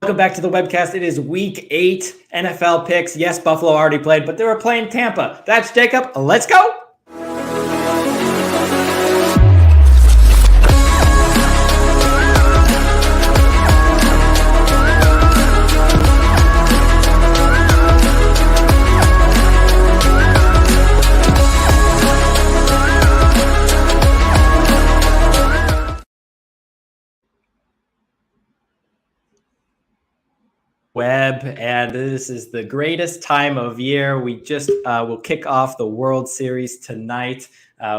Welcome back to the webcast. It is week 8 NFL picks. Yes, Buffalo already played, but they were playing Tampa. That's Jacob. Let's go. And this is the greatest time of year. We just will kick off the World Series tonight.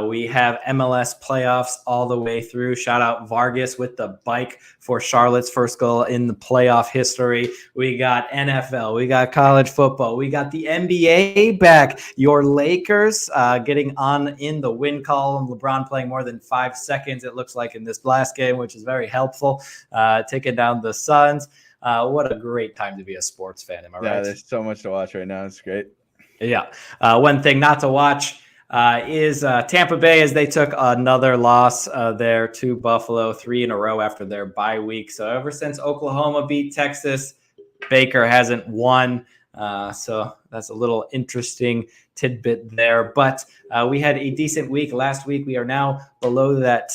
We have MLS playoffs all the way through. Shout out Vargas with the bike for Charlotte's first goal in the playoff history. We got NFL, we got college football, we got the NBA back. Your Lakers getting on in the win column. LeBron playing more than 5 seconds, it looks like, in this last game, which is very helpful. Taking down the Suns. What a great time to be a sports fan. Am I right? Yeah, there's so much to watch right now. It's great. Yeah. One thing not to watch is Tampa Bay, as they took another loss there to Buffalo, 3 in a row after their bye week. So ever since Oklahoma beat Texas, Baker hasn't won. So that's a little interesting tidbit there. But we had a decent week last week. We are now below that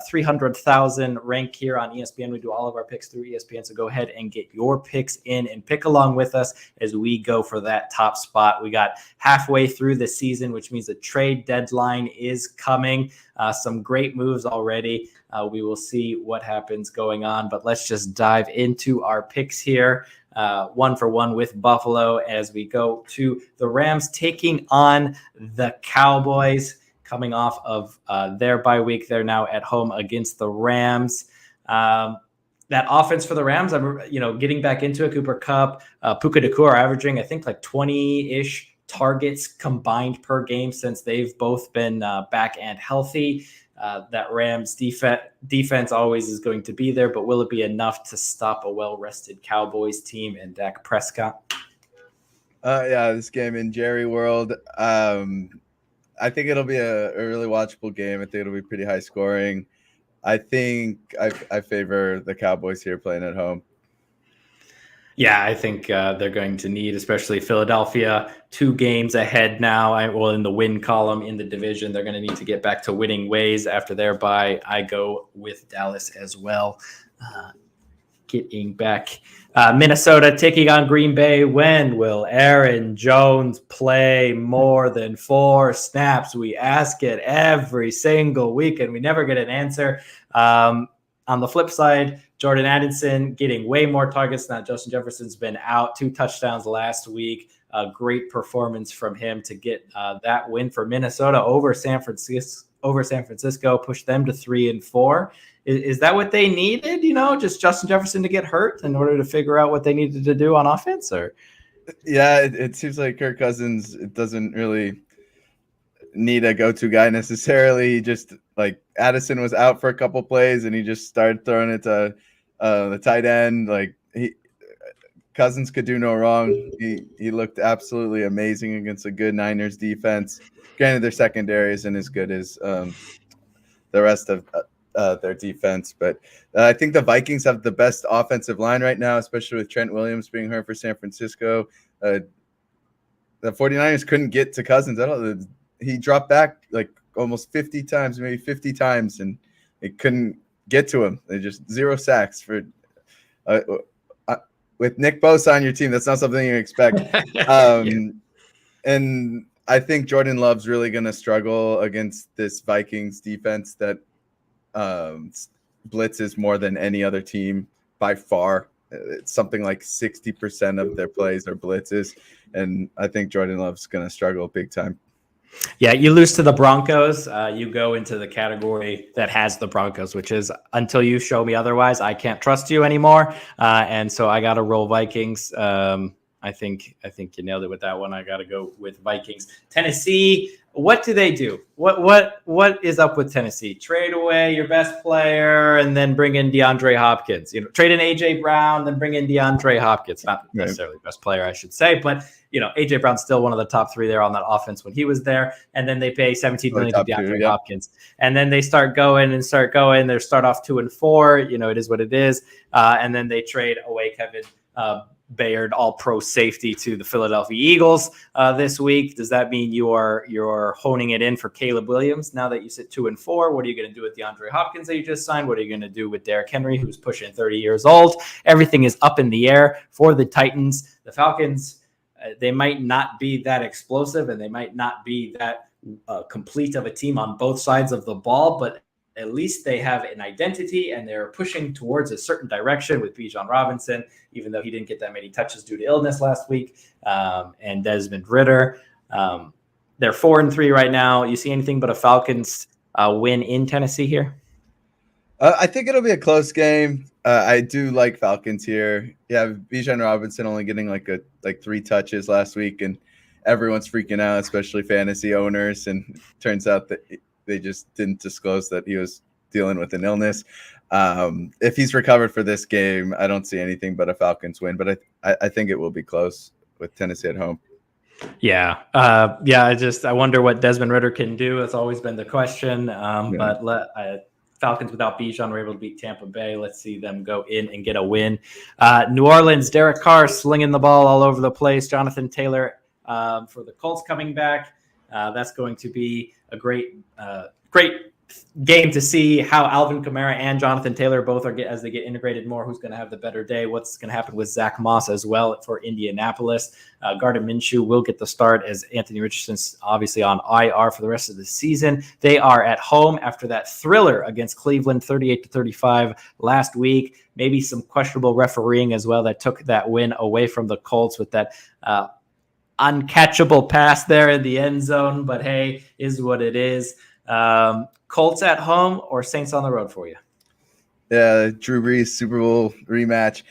300,000 rank here on ESPN. We do all of our picks through ESPN. So go ahead and get your picks in and pick along with us as we go for that top spot. We got halfway through the season, which means the trade deadline is coming. Some great moves already. We will see what happens going on, but let's just dive into our picks here. 1 for 1 with Buffalo as we go to the Rams taking on the Cowboys, coming off of their bye week. They're now at home against the Rams. That offense for the Rams, I'm getting back into it. Cooper Kupp, Puka Nacua are averaging, I think, like 20-ish targets combined per game since they've both been back and healthy. That Rams defense always is going to be there, but will it be enough to stop a well-rested Cowboys team and Dak Prescott? This game in Jerry World, I think it'll be a really watchable game. I think it'll be pretty high scoring. I think I favor the Cowboys here playing at home. Yeah, I think they're going to need, especially Philadelphia, 2 games ahead now. In the win column in the division, they're going to need to get back to winning ways after their bye. I go with Dallas as well. Getting back. Minnesota taking on Green Bay. When will Aaron Jones play more than 4 snaps? We ask it every single week, and we never get an answer. On the flip side, Jordan Addison getting way more targets now. Justin Jefferson's been out, 2 touchdowns last week. A great performance from him to get that win for Minnesota over San Francisco, push them to 3-4. Is that what they needed? Just Justin Jefferson to get hurt in order to figure out what they needed to do on offense? Or yeah, it seems like Kirk Cousins, it doesn't really need a go-to guy necessarily. Just like Addison was out for a couple plays and he just started throwing it to the tight end. Like Cousins could do no wrong. He looked absolutely amazing against a good Niners defense. Granted, their secondary isn't as good as the rest of their defense, but I think the Vikings have the best offensive line right now, especially with Trent Williams being hurt for San Francisco. The 49ers couldn't get to Cousins. He dropped back like almost 50 times, maybe 50 times, and they couldn't get to him. They just 0 sacks for with Nick Bosa on your team. That's not something you expect. And I think Jordan Love's really going to struggle against this Vikings defense that blitzes more than any other team by far. It's something like 60% of their plays are blitzes, and I think Jordan Love's going to struggle big time. Yeah, you lose to the Broncos, you go into the category that has the Broncos, which is until you show me otherwise, I can't trust you anymore. And so I got to roll Vikings. I think you nailed it with that one. I got to go with Vikings. Tennessee, what do they do? What is up with Tennessee? Trade away your best player and then bring in DeAndre Hopkins. Trade in AJ Brown, then bring in DeAndre Hopkins. Not necessarily the best player, I should say, but AJ Brown's still one of the top 3 there on that offense when he was there. And then they pay $17 million to DeAndre Hopkins. And then they start going. They start off 2-4. It is what it is. And then they trade away Kevin Bayard All-Pro safety to the Philadelphia Eagles this week. Does that mean you're honing it in for Caleb Williams now that you sit 2-4? What are you going to do with DeAndre Hopkins that you just signed? What are you going to do with Derrick Henry, who's pushing 30 years old? Everything is up in the air for the Titans. The Falcons, they might not be that explosive, and they might not be that complete of a team on both sides of the ball, but at least they have an identity and they're pushing towards a certain direction with Bijan Robinson, even though he didn't get that many touches due to illness last week, and Desmond Ridder. They're 4-3 right now. You see anything but a Falcons win in Tennessee here? I think it'll be a close game. I do like Falcons here. Yeah, Bijan Robinson only getting like 3 touches last week, and everyone's freaking out, especially fantasy owners. And turns out that they just didn't disclose that he was dealing with an illness. If he's recovered for this game, I don't see anything but a Falcons win. But I think it will be close with Tennessee at home. Yeah. I wonder what Desmond Ridder can do. That's always been the question. But Falcons without Bijan were able to beat Tampa Bay. Let's see them go in and get a win. New Orleans, Derek Carr slinging the ball all over the place. Jonathan Taylor for the Colts coming back. That's going to be a great game to see how Alvin Kamara and Jonathan Taylor both are as they get integrated more. Who's going to have the better day? What's going to happen with Zach Moss as well for Indianapolis? Gardner Minshew will get the start as Anthony Richardson's obviously on IR for the rest of the season. They are at home after that thriller against Cleveland, 38-35 last week. Maybe some questionable refereeing as well that took that win away from the Colts with that uncatchable pass there in the end zone. But hey, is what it is. Colts at home or Saints on the road for you? Yeah, Drew Brees Super Bowl rematch.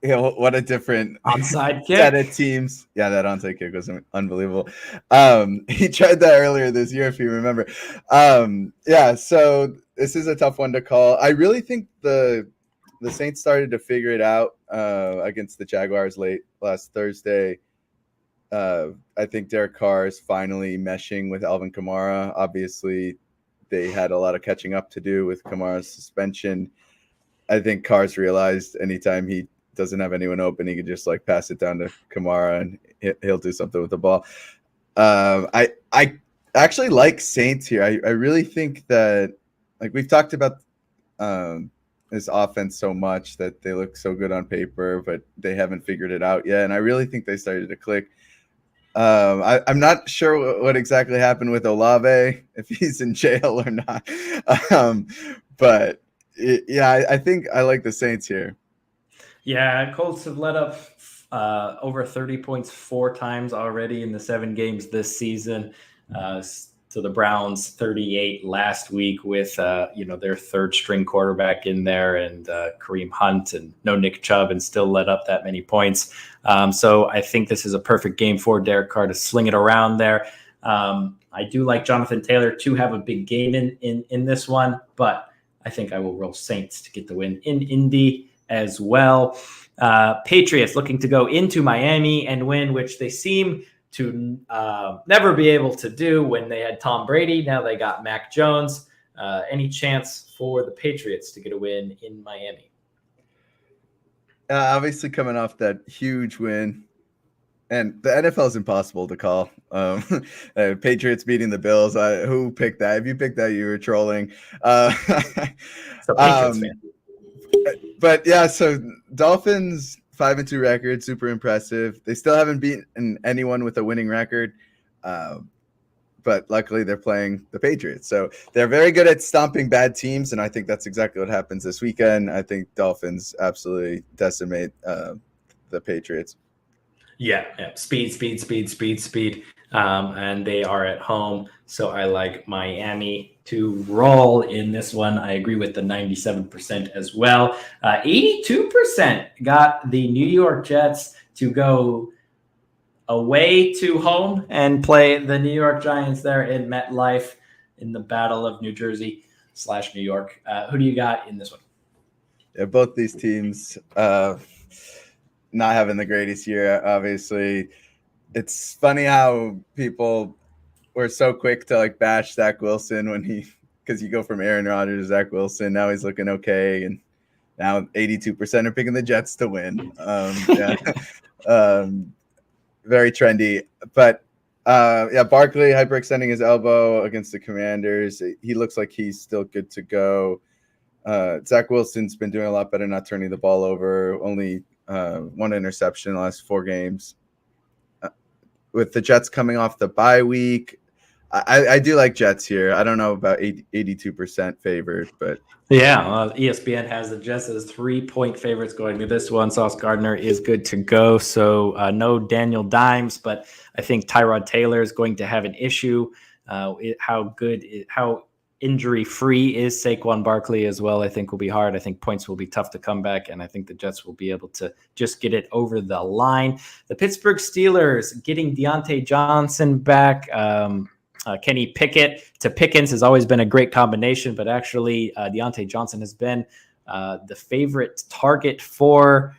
What a different onside kick set of teams. Yeah, that onside kick was unbelievable. He tried that earlier this year, if you remember. So this is a tough one to call. I really think the Saints started to figure it out against the Jaguars late last Thursday. I think Derek Carr is finally meshing with Alvin Kamara. Obviously, they had a lot of catching up to do with Kamara's suspension. I think Carr's realized anytime he doesn't have anyone open, he can just pass it down to Kamara and he'll do something with the ball. I actually like Saints here. I really think that we've talked about this offense so much that they look so good on paper, but they haven't figured it out yet. And I really think they started to click. I'm not sure what exactly happened with Olave, if he's in jail or not. I think I like the Saints here. Yeah, Colts have let up over 30 points 4 times already in the 7 games this season. To the Browns 38 last week with their third string quarterback in there and Kareem Hunt and no Nick Chubb, and still let up that many points. So I think this is a perfect game for Derek Carr to sling it around there. I do like Jonathan Taylor to have a big game in this one, but I think I will roll Saints to get the win in Indy as well. Patriots looking to go into Miami and win, which they seem to never be able to do when they had Tom Brady. Now they got Mac Jones. Any chance for the Patriots to get a win in Miami? Obviously coming off that huge win, and the NFL is impossible to call. Patriots beating the Bills. Who picked that? If you picked that, you were trolling. So Patriots fan. But yeah, so Dolphins 5-2 record, super impressive. They still haven't beaten anyone with a winning record, but luckily they're playing the Patriots. So they're very good at stomping bad teams, and I think that's exactly what happens this weekend. I think Dolphins absolutely decimate the Patriots. Yeah. Speed. And they are at home, so I like Miami to roll in this one. I agree with the 97% as well. 82% got the New York Jets to go away to home and play the New York Giants there in MetLife in the Battle of New Jersey / New York. Who do you got in this one? Yeah, both these teams not having the greatest year, obviously. It's funny how people were so quick to bash Zach Wilson because you go from Aaron Rodgers to Zach Wilson. Now he's looking okay, and Now 82% are picking the Jets to win. Yeah. Very trendy. But Barkley hyperextending his elbow against the Commanders. He looks like he's still good to go. Zach Wilson's been doing a lot better, not turning the ball over. Only one interception in the last 4 games. With the Jets coming off the bye week, I do like Jets here. I don't know about 82% favored, but yeah, ESPN has the Jets as 3-point favorites going to this one. Sauce Gardner is good to go. So no Daniel Dimes, but I think Tyrod Taylor is going to have an issue. How injury-free is Saquon Barkley as well, I think will be hard. I think points will be tough to come back, and I think the Jets will be able to just get it over the line. The Pittsburgh Steelers getting Deontay Johnson back. Kenny Pickett to Pickens has always been a great combination, but actually Deontay Johnson has been the favorite target for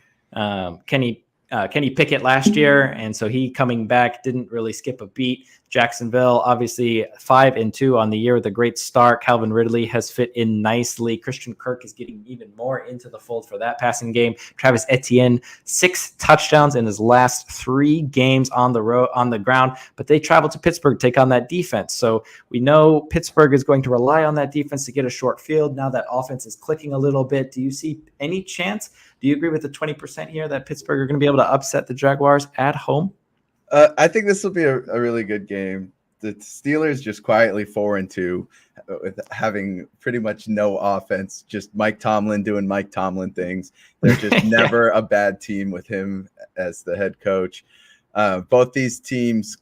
Kenny Pickett last year, and so he coming back didn't really skip a beat. Jacksonville, obviously 5-2 on the year with a great start. Calvin Ridley has fit in nicely. Christian Kirk is getting even more into the fold for that passing game. Travis Etienne, 6 touchdowns in his last 3 games on the ground, but they travel to Pittsburgh to take on that defense. So we know Pittsburgh is going to rely on that defense to get a short field. Now that offense is clicking a little bit. Do you see any chance? Do you agree with the 20% here that Pittsburgh are going to be able to upset the Jaguars at home? I think this will be a really good game. The Steelers just quietly 4-2 with having pretty much no offense, just Mike Tomlin doing Mike Tomlin things. They're just never a bad team with him as the head coach. Both these teams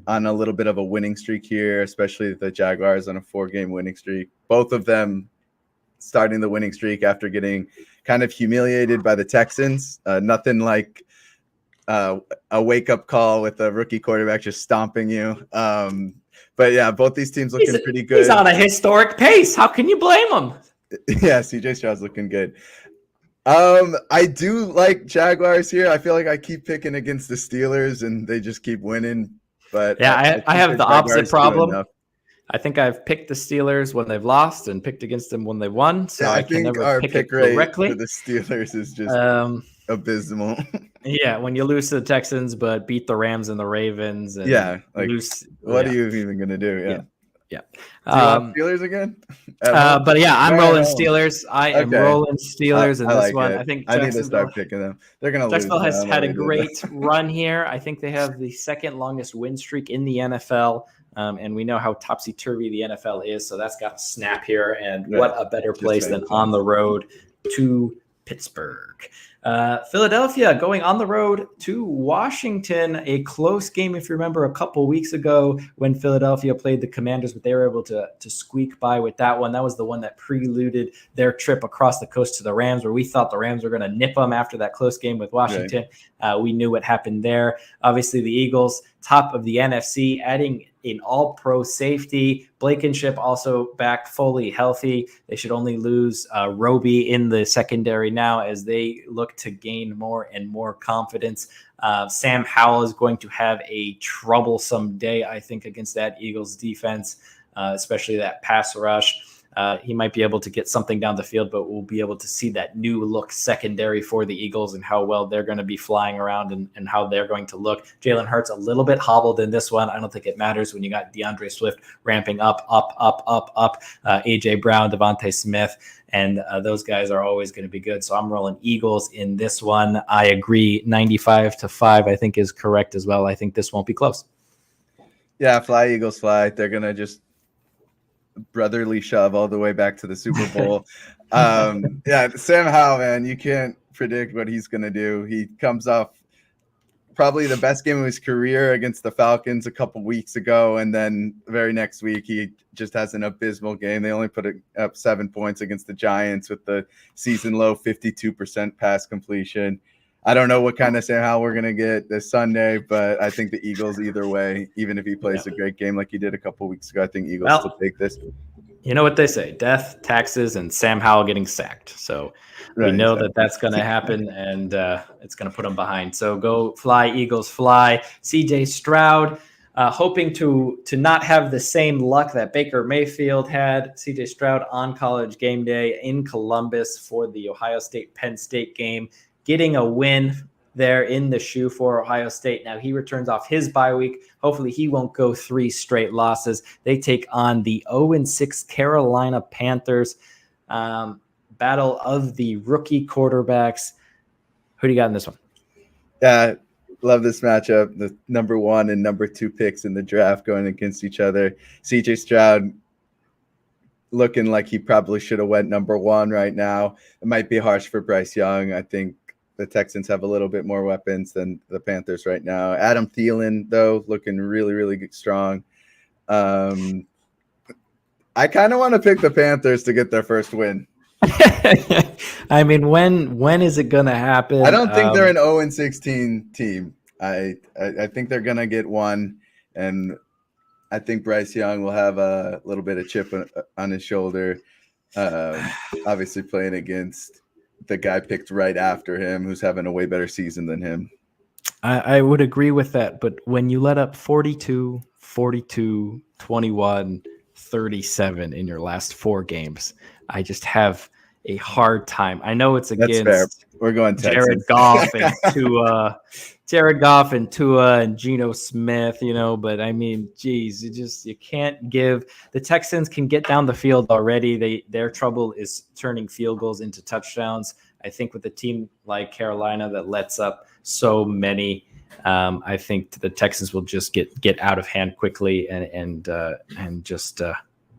on a little bit of a winning streak here, especially the Jaguars on a 4-game winning streak. Both of them starting the winning streak after getting kind of humiliated by the Texans. Nothing like a wake-up call with a rookie quarterback just stomping you. But yeah, both these teams looking pretty good. He's on a historic pace. How can you blame him? Yeah, CJ Stroud's looking good. I do like Jaguars here. I feel like I keep picking against the Steelers and they just keep winning. But yeah, I have the opposite problem. I think I've picked the Steelers when they've lost and picked against them when they won. So I can never pick it correctly. For the Steelers is just abysmal. Yeah, when you lose to the Texans but beat the Rams and the Ravens. And what are you even going to do? Yeah. Yeah. Do you want Steelers again? But yeah, I'm rolling Steelers. I am rolling Steelers in this one. I think I need to start picking them. They're going to lose. Jacksonville has had a great run here. I think they have the 2nd longest win streak in the NFL. And we know how topsy-turvy the NFL is, so that's got to snap here. And what a better place than on the road to Pittsburgh. Philadelphia going on the road to Washington, a close game, if you remember, a couple weeks ago when Philadelphia played the Commanders, but they were able to squeak by with that one. That was the one that preluded their trip across the coast to the Rams, where we thought the Rams were going to nip them after that close game with Washington. Right. We knew what happened there. Obviously, the Eagles, top of the NFC, adding an all-pro safety. Blankenship also back fully healthy. They should only lose Roby in the secondary now as they look to gain more and more confidence. Sam Howell is going to have a troublesome day, I think, against that Eagles defense, especially that pass rush. He might be able to get something down the field, but we'll be able to see that new look secondary for the Eagles and how well they're going to be flying around and how they're going to look. Jalen Hurts a little bit hobbled in this one. I don't think it matters when you got DeAndre Swift ramping up. A.J. Brown, Devontae Smith, and those guys are always going to be good. So I'm rolling Eagles in this one. I agree. 95-5, I think, is correct as well. I think this won't be close. Yeah, fly, Eagles, fly. They're going to just brotherly shove all the way back to the Super Bowl. Sam Howell, man, you can't predict what he's going to do. He comes off probably the best game of his career against the Falcons a couple weeks ago, and then the very next week he just has an abysmal game. They only put up 7 points against the Giants with the season low 52% pass completion. I don't know what kind of Sam Howell we're going to get this Sunday, but I think the Eagles either way, even if he plays a great game like he did a couple weeks ago, I think Eagles will take this. You know what they say, death, taxes, and Sam Howell getting sacked. So we know that that's going to happen, and it's going to put them behind. So go fly, Eagles, fly. CJ Stroud, hoping to not have the same luck that Baker Mayfield had. CJ Stroud on College game day in Columbus for the Ohio State-Penn State game, getting a win there in the shoe for Ohio State. Now he returns off his bye week. Hopefully he won't go 3 straight losses. They take on the 0-6 Carolina Panthers. Battle of the rookie quarterbacks. Who do you got in this one? Yeah, love this matchup. The number 1 and number 2 picks in the draft going against each other. CJ Stroud looking like he probably should have went number 1 right now. It might be harsh for Bryce Young. I think the Texans have a little bit more weapons than the Panthers right now. Adam Thielen, though, looking really, really strong. I kind of want to pick the Panthers to get their first win. I mean, when is it going to happen? I don't think they're an 0-16 team. I think they're going to get 1, and I think Bryce Young will have a little bit of chip on his shoulder. Obviously playing against the guy picked right after him, who's having a way better season than him. I would agree with that, but when you let up 42, 42, 21, 37 in your last 4 games, I just have a hard time. I know it's against That's fair. We're going Texans. Jared Goff and Tua and Geno Smith, but I mean, geez, you can't give. The Texans can get down the field already. Their trouble is turning field goals into touchdowns. I think with a team like Carolina that lets up so many, I think the Texans will just get out of hand quickly and just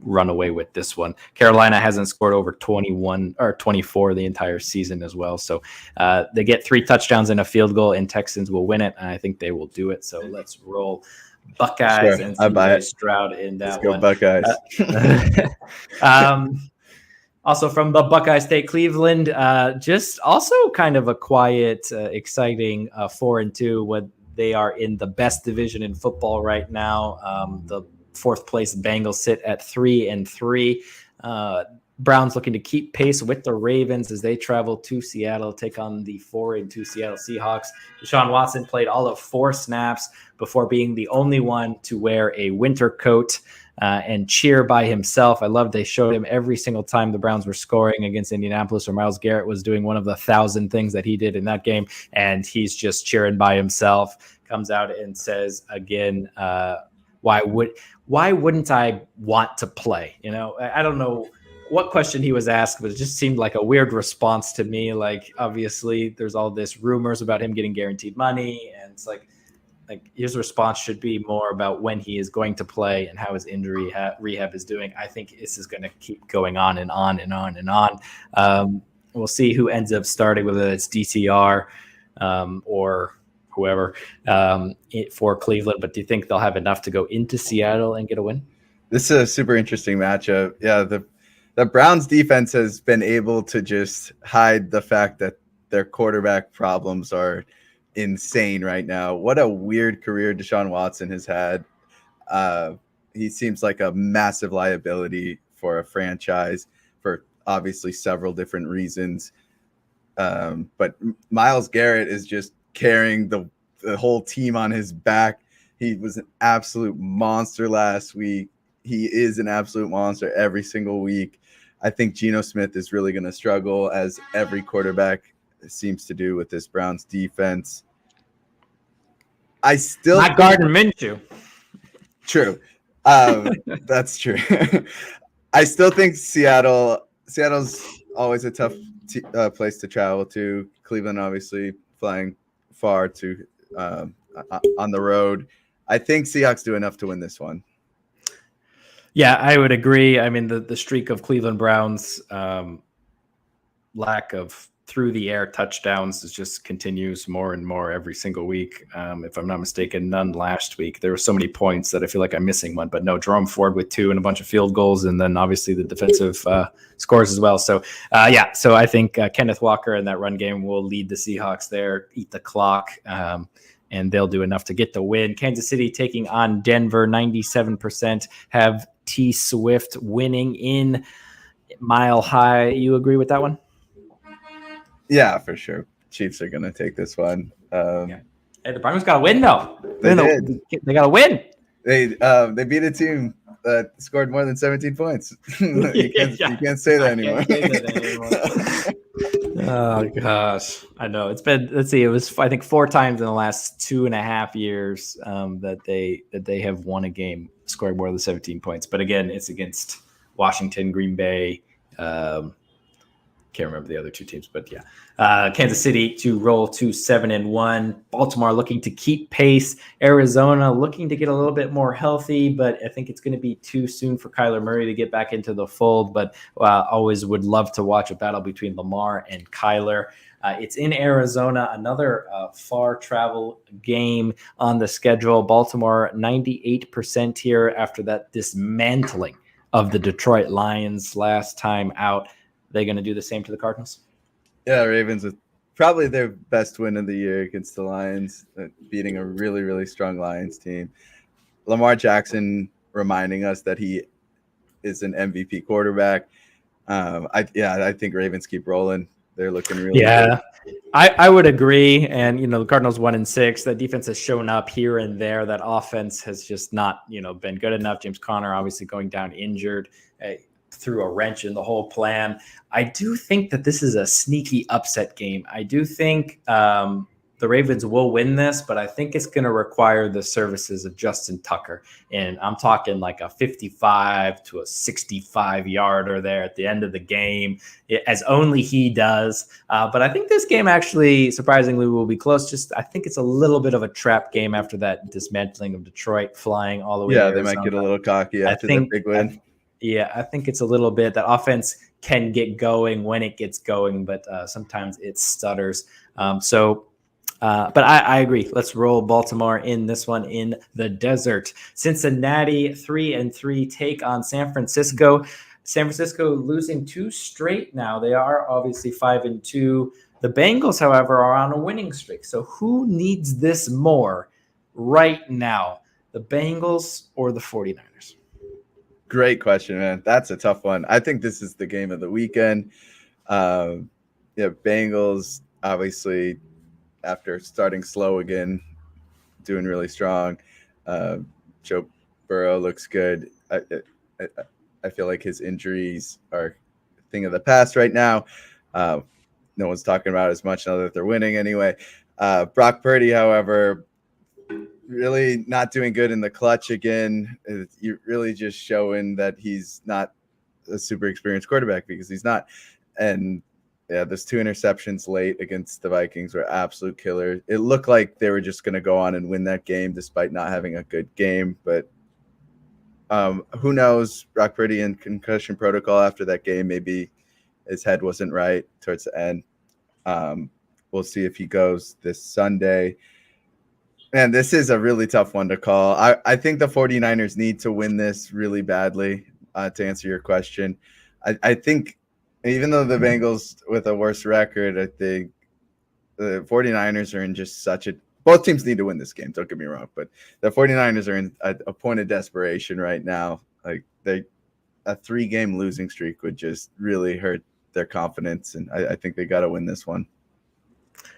run away with this one. Carolina hasn't scored over 21 or 24 the entire season as well. So they get 3 touchdowns and a field goal, and Texans will win it. And I think they will do it. So let's roll Buckeyes and CJ Stroud in that one. Let's go Buckeyes. Also from the Buckeye State, Cleveland, just also kind of a quiet, exciting 4-2 when they are in the best division in football right now. The 4th place Bengals sit at 3-3. Browns looking to keep pace with the Ravens as they travel to Seattle, take on the 4-2 Seattle Seahawks. Deshaun Watson played all of 4 snaps before being the only one to wear a winter coat and cheer by himself. I love they showed him every single time the Browns were scoring against Indianapolis, or Myles Garrett was doing one of the 1,000 things that he did in that game, and he's just cheering by himself. Comes out and says again, why wouldn't I want to play? I don't know what question he was asked, but it just seemed like a weird response to me. Like, obviously there's all this rumors about him getting guaranteed money, and it's like his response should be more about when he is going to play and how his injury rehab is doing. I think this is going to keep going on and on and on and on. We'll see who ends up starting, whether it's DTR or whoever for Cleveland. But do you think they'll have enough to go into Seattle and get a win? This is a super interesting matchup. Yeah, the Browns defense has been able to just hide the fact that their quarterback problems are insane right now. What a weird career Deshaun Watson has had. He seems like a massive liability for a franchise for obviously several different reasons. But Myles Garrett is just carrying the whole team on his back. He was an absolute monster last week. He is an absolute monster every single week. I think Geno Smith is really going to struggle, as every quarterback seems to do with this Browns defense. I still not Gardner Minshew. True. That's true. I still think Seattle's always a tough place to travel to. Cleveland, obviously, flying far to on the road. I think Seahawks do enough to win this one. Yeah, I would agree. I mean, the streak of Cleveland Browns lack of through-the-air touchdowns just continues more and more every single week. If I'm not mistaken, none last week. There were so many points that I feel like I'm missing one. But no, Jerome Ford with 2 and a bunch of field goals, and then obviously the defensive scores as well. So, so I think Kenneth Walker and that run game will lead the Seahawks there, eat the clock, and they'll do enough to get the win. Kansas City taking on Denver, 97% have T Swift winning in Mile High. You agree with that one? Yeah, for sure. Chiefs are going to take this one. Hey, the Broncos got to win, though. They got to win. They beat a team that scored more than 17 points. You can't say that I anymore. can't say that anymore. Oh gosh, I know it's been. Let's see, it was I think 4 times in the last 2.5 years that they have won a game scoring more than 17 points. But again, it's against Washington, Green Bay. Can't remember the other 2 teams, but yeah, Kansas City to roll to 7-1. Baltimore looking to keep pace. Arizona looking to get a little bit more healthy, but I think it's going to be too soon for Kyler Murray to get back into the fold. But always would love to watch a battle between Lamar and Kyler. It's in Arizona, another far travel game on the schedule. Baltimore 98% here after that dismantling of the Detroit Lions last time out. They going to do the same to the Cardinals? Yeah, Ravens with probably their best win of the year against the Lions, beating a really, really strong Lions team. Lamar Jackson reminding us that he is an MVP quarterback. I think Ravens keep rolling. They're looking really good. I would agree. And, the Cardinals 1-6, that defense has shown up here and there. That offense has just not, been good enough. James Conner obviously going down injured. Threw a wrench in the whole plan. I do think that this is a sneaky upset game. I do think the Ravens will win this, but I think it's going to require the services of Justin Tucker. And I'm talking like a 55 to a 65 yarder there at the end of the game, as only he does. But I think this game actually, surprisingly, will be close. I think it's a little bit of a trap game after that dismantling of Detroit, flying all the way. Yeah, they might get a little cocky after that big win. I think it's a little bit that offense can get going when it gets going, but sometimes it stutters. But I agree. Let's roll Baltimore in this one in the desert. Cincinnati 3-3 take on San Francisco. San Francisco losing 2 straight now. They are obviously 5-2. The Bengals, however, are on a winning streak. So who needs this more right now? The Bengals or the 49ers? Great question, man. That's a tough one. I think this is the game of the weekend. Bengals, obviously, after starting slow again, doing really strong. Joe Burrow looks good. I feel like his injuries are a thing of the past right now. No one's talking about it as much now that they're winning anyway. Brock Purdy, however, really not doing good in the clutch again. You're really just showing that he's not a super experienced quarterback, because he's not. And those 2 interceptions late against the Vikings were absolute killers. It looked like they were just going to go on and win that game despite not having a good game. But who knows? Brock Purdy in concussion protocol after that game. Maybe his head wasn't right towards the end. We'll see if he goes this Sunday. Man, this is a really tough one to call. I think the 49ers need to win this really badly, to answer your question. I think even though the Bengals with a worse record, I think the 49ers are in just such a – both teams need to win this game, don't get me wrong. But the 49ers are in a point of desperation right now. Like a 3-game losing streak would just really hurt their confidence, and I think they got to win this one.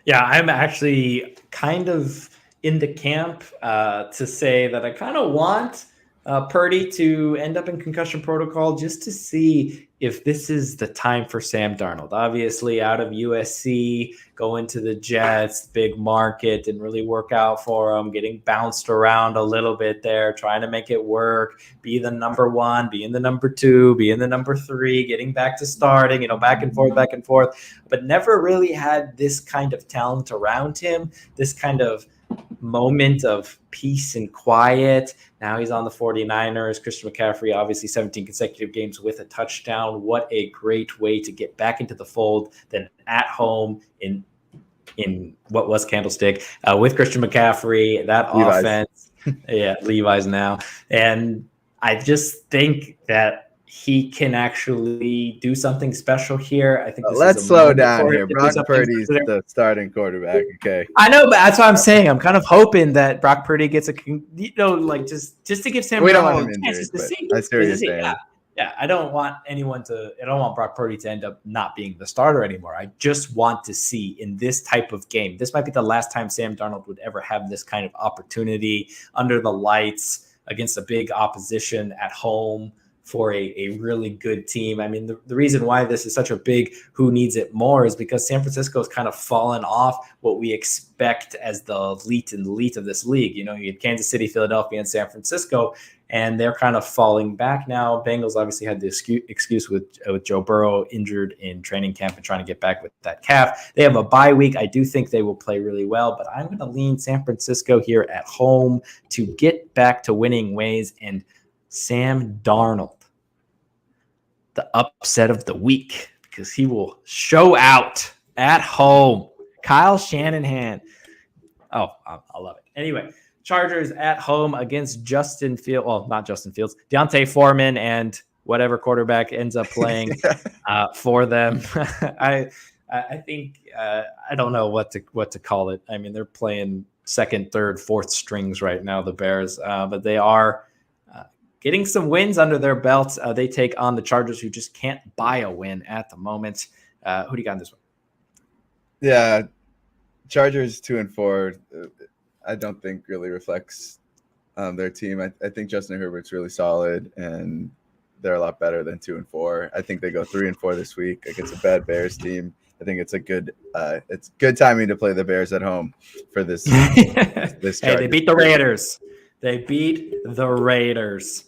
Yeah, I'm actually kind of – in the camp to say that I kind of want Purdy to end up in concussion protocol just to see if this is the time for Sam Darnold. Obviously, out of USC, going to the Jets, big market, didn't really work out for him, getting bounced around a little bit there, trying to make it work, be the number 1, be in the number 2, be in the number 3, getting back to starting, back and forth, but never really had this kind of talent around him, this kind of moment of peace and quiet. Now he's on the 49ers. Christian McCaffrey, obviously 17 consecutive games with a touchdown. What a great way to get back into the fold than at home in what was Candlestick with Christian McCaffrey, that Levi's. Offense. Yeah, Levi's now. And I just think that he can actually do something special here. I think let's slow down here. Brock Purdy's the starting quarterback. Okay. I know, but that's what I'm saying. I'm kind of hoping that Brock Purdy gets just to give Sam Darnold chances to see. I see what you're saying. Yeah, I don't want Brock Purdy to end up not being the starter anymore. I just want to see in this type of game. This might be the last time Sam Darnold would ever have this kind of opportunity under the lights. against a big opposition at home for a really good team. I mean, the reason why this is such a big who needs it more is because San Francisco has kind of fallen off what we expect as the elite of this league. You had Kansas City, Philadelphia, and San Francisco, and they're kind of falling back now. Bengals obviously had the excuse with Joe Burrow injured in training camp and trying to get back with that calf. They have a bye week. I do think they will play really well, but I'm going to lean San Francisco here at home to get back to winning ways. And Sam Darnold, the upset of the week, because he will show out at home. Kyle Shanahan. Oh, I love it. Anyway, Chargers at home against Justin Fields. Well, not Justin Fields. D'Onta Foreman and whatever quarterback ends up playing for them. I think I don't know what to call it. I mean, they're playing second, third, fourth strings right now, the Bears, but they are getting some wins under their belts. They take on the Chargers, who just can't buy a win at the moment. Who do you got in this one? Yeah, Chargers 2-4. I don't think really reflects their team. I think Justin Herbert's really solid, and they're a lot better than 2-4. I think they go 3-4 this week against a bad Bears team. I think it's it's good timing to play the Bears at home for this. This hey, they beat the Raiders. They beat the Raiders.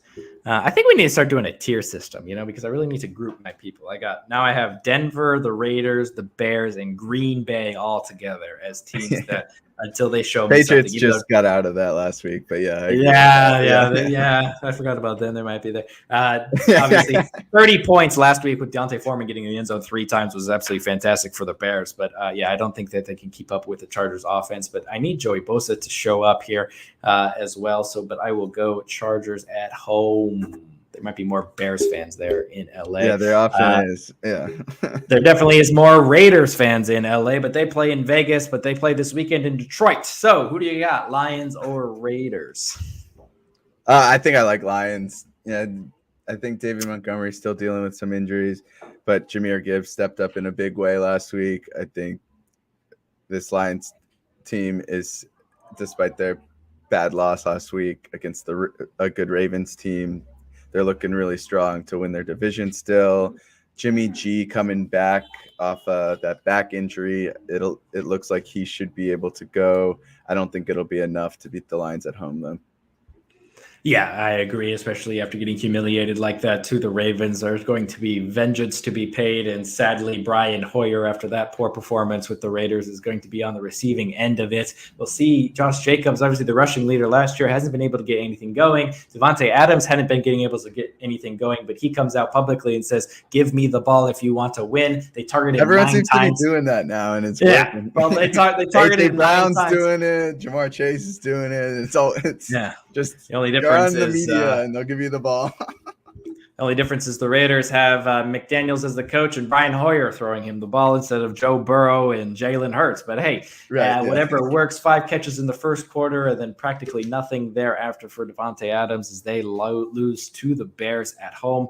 I think we need to start doing a tier system, because I really need to group my people. I have Denver, the Raiders, the Bears, and Green Bay all together as teams that until they show me Patriots something. just got out of that last week, but yeah. Yeah. I forgot about them. They might be there. Obviously, 30 points last week with D'Onta Foreman getting in the end zone 3 times was absolutely fantastic for the Bears. But I don't think that they can keep up with the Chargers offense. But I need Joey Bosa to show up here as well. But I will go Chargers at home. There might be more Bears fans there in LA. Yeah, there often is. Yeah. There definitely is more Raiders fans in LA, but they play in Vegas, but they play this weekend in Detroit. So who do you got, Lions or Raiders? I think I like Lions. Yeah, I think David Montgomery's still dealing with some injuries, but Jahmyr Gibbs stepped up in a big way last week. I think this Lions team is, despite their bad loss last week against a good Ravens team, they're looking really strong to win their division still. Jimmy G coming back off that back injury. It looks like he should be able to go. I don't think it'll be enough to beat the Lions at home, though. Yeah, I agree, especially after getting humiliated like that to the Ravens. There's going to be vengeance to be paid, and sadly, Brian Hoyer, after that poor performance with the Raiders, is going to be on the receiving end of it. We'll see. Josh Jacobs, obviously the rushing leader last year, hasn't been able to get anything going. Devontae Adams hadn't been getting able to get anything going, but he comes out publicly and says, "Give me the ball if you want to win." They targeted Everyone 9 seems times. to be doing that now, and it's working. Well, they targeted Brown's 9 times. doing it. Jamar Chase is doing it. It's just the only difference on the is media and they'll give you the ball. The only difference is the Raiders have McDaniels as the coach and Brian Hoyer throwing him the ball instead of Joe Burrow and Jalen Hurts. But hey, whatever works. 5 catches in the first quarter and then practically nothing thereafter for Devontae Adams as they lose to the Bears at home.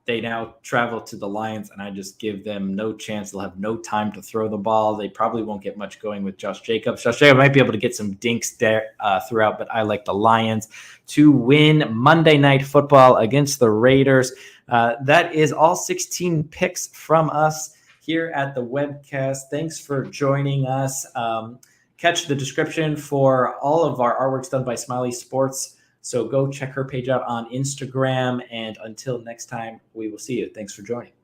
They now travel to the Lions, and I just give them no chance. They'll have no time to throw the ball. They probably won't get much going with Josh Jacobs. Josh Jacobs might be able to get some dinks there throughout, but I like the Lions to win Monday Night Football against the Raiders. That is all 16 picks from us here at the webcast. Thanks for joining us. Catch the description for all of our artworks done by Smiley Sports. So go check her page out on Instagram. And until next time, we will see you. Thanks for joining.